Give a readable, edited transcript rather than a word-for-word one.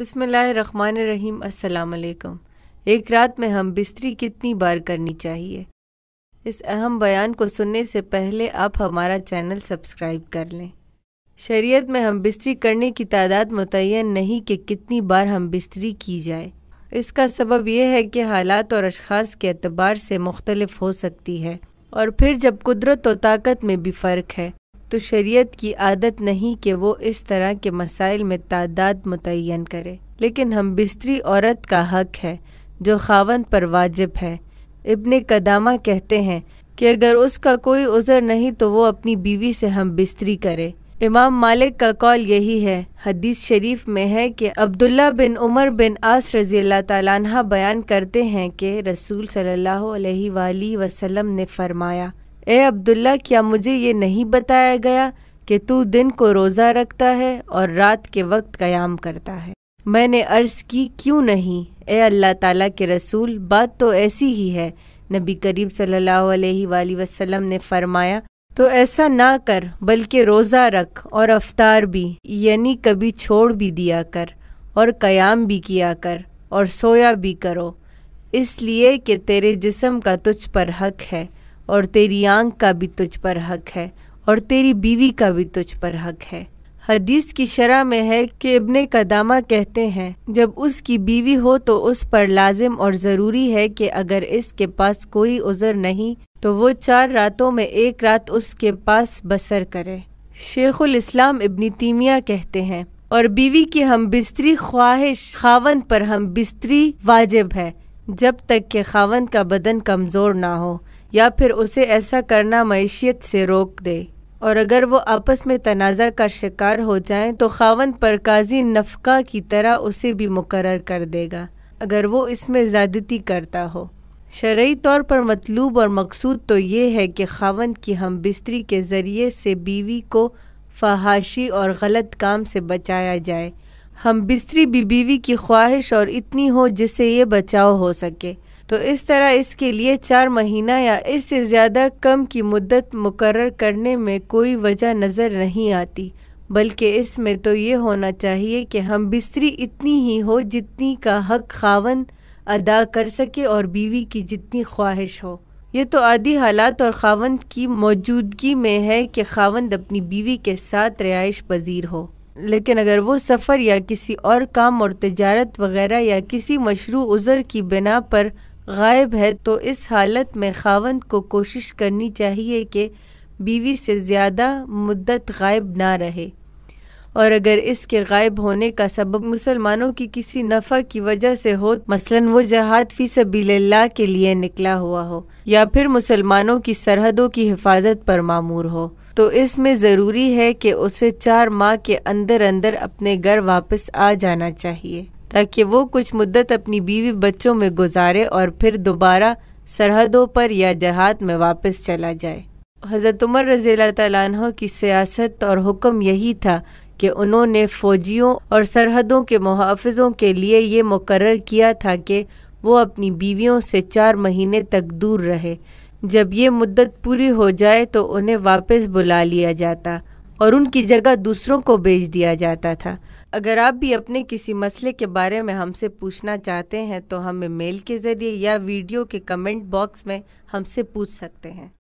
بسم اللہ الرحمن الرحیم۔ السلام علیکم۔ ایک رات میں ہم بستری کتنی بار کرنی چاہیے؟ اس اہم بیان کو سننے سے پہلے آپ ہمارا چینل سبسکرائب کر لیں۔ شریعت میں ہم بستری کرنے کی تعداد متعین نہیں کہ کتنی بار ہم بستری کی جائے۔ اس کا سبب یہ ہے کہ حالات اور اشخاص کے اعتبار سے مختلف ہو سکتی ہے، اور پھر جب قدرت و طاقت میں بھی فرق ہے تو شریعت کی عادت نہیں کہ وہ اس طرح کے مسائل میں تعداد متعین کرے، لیکن ہم بستری عورت کا حق ہے جو خاوند پر واجب ہے۔ ابن قدامہ کہتے ہیں کہ اگر اس کا کوئی عذر نہیں تو وہ اپنی بیوی سے ہم بستری کرے۔ امام مالک کا قول یہی ہے۔ حدیث شریف میں ہے کہ عبداللہ بن عمر بن عاص رضی اللہ تعالیٰ عنہ بیان کرتے ہیں کہ رسول صلی اللہ علیہ وآلہ وسلم نے فرمایا، اے عبداللہ، کیا مجھے یہ نہیں بتایا گیا کہ تو دن کو روزہ رکھتا ہے اور رات کے وقت قیام کرتا ہے؟ میں نے عرض کی، کیوں نہیں اے اللہ تعالیٰ کے رسول، بات تو ایسی ہی ہے۔ نبی کریم صلی اللہ علیہ وآلہ وسلم نے فرمایا، تو ایسا نہ کر بلکہ روزہ رکھ اور افطار بھی، یعنی کبھی چھوڑ بھی دیا کر، اور قیام بھی کیا کر اور سویا بھی کرو، اس لیے کہ تیرے جسم کا تجھ پر حق ہے، اور تیری آنکھ کا بھی تجھ پر حق ہے، اور تیری بیوی کا بھی تجھ پر حق ہے۔ حدیث کی شرح میں ہے کہ ابن قدامہ کہتے ہیں، جب اس کی بیوی ہو تو اس پر لازم اور ضروری ہے کہ اگر اس کے پاس کوئی عذر نہیں تو وہ 4 راتوں میں 1 رات اس کے پاس بسر کرے۔ شیخ الاسلام ابن تیمیہ کہتے ہیں، اور بیوی کی ہم بستری خواہش خاوند پر ہم بستری واجب ہے جب تک کہ خاوند کا بدن کمزور نہ ہو یا پھر اسے ایسا کرنا معیشت سے روک دے، اور اگر وہ آپس میں تنازع کا شکار ہو جائیں تو خاوند پر قاضی نفقہ کی طرح اسے بھی مقرر کر دے گا اگر وہ اس میں زیادتی کرتا ہو۔ شرعی طور پر مطلوب اور مقصود تو یہ ہے کہ خاوند کی ہم بستری کے ذریعے سے بیوی کو فحاشی اور غلط کام سے بچایا جائے۔ ہم بستری بھی بیوی کی خواہش اور اتنی ہو جس سے یہ بچاؤ ہو سکے، تو اس طرح اس کے لیے 4 مہینہ یا اس سے زیادہ کم کی مدت مقرر کرنے میں کوئی وجہ نظر نہیں آتی، بلکہ اس میں تو یہ ہونا چاہیے کہ ہم بستری اتنی ہی ہو جتنی کا حق خاوند ادا کر سکے اور بیوی کی جتنی خواہش ہو۔ یہ تو عادی حالات اور خاوند کی موجودگی میں ہے کہ خاوند اپنی بیوی کے ساتھ رہائش پذیر ہو، لیکن اگر وہ سفر یا کسی اور کام اور تجارت وغیرہ یا کسی مشروع عذر کی بنا پر غائب ہے تو اس حالت میں خاوند کو کوشش کرنی چاہیے کہ بیوی سے زیادہ مدت غائب نہ رہے، اور اگر اس کے غائب ہونے کا سبب مسلمانوں کی کسی نفع کی وجہ سے ہو، مثلاً وہ جہاد فی سبیل اللہ کے لیے نکلا ہوا ہو یا پھر مسلمانوں کی سرحدوں کی حفاظت پر مامور ہو، تو اس میں ضروری ہے کہ اسے 4 ماہ کے اندر اندر اپنے گھر واپس آ جانا چاہیے تاکہ وہ کچھ مدت اپنی بیوی بچوں میں گزارے اور پھر دوبارہ سرحدوں پر یا جہاد میں واپس چلا جائے۔ حضرت عمر رضی اللہ تعالیٰ عنہ کی سیاست اور حکم یہی تھا کہ انہوں نے فوجیوں اور سرحدوں کے محافظوں کے لیے یہ مقرر کیا تھا کہ وہ اپنی بیویوں سے 4 مہینے تک دور رہے۔ جب یہ مدت پوری ہو جائے تو انہیں واپس بلا لیا جاتا اور ان کی جگہ دوسروں کو بھیج دیا جاتا تھا۔ اگر آپ بھی اپنے کسی مسئلے کے بارے میں ہم سے پوچھنا چاہتے ہیں تو ہمیں میل کے ذریعے یا ویڈیو کے کمنٹ باکس میں ہم سے پوچھ سکتے ہیں۔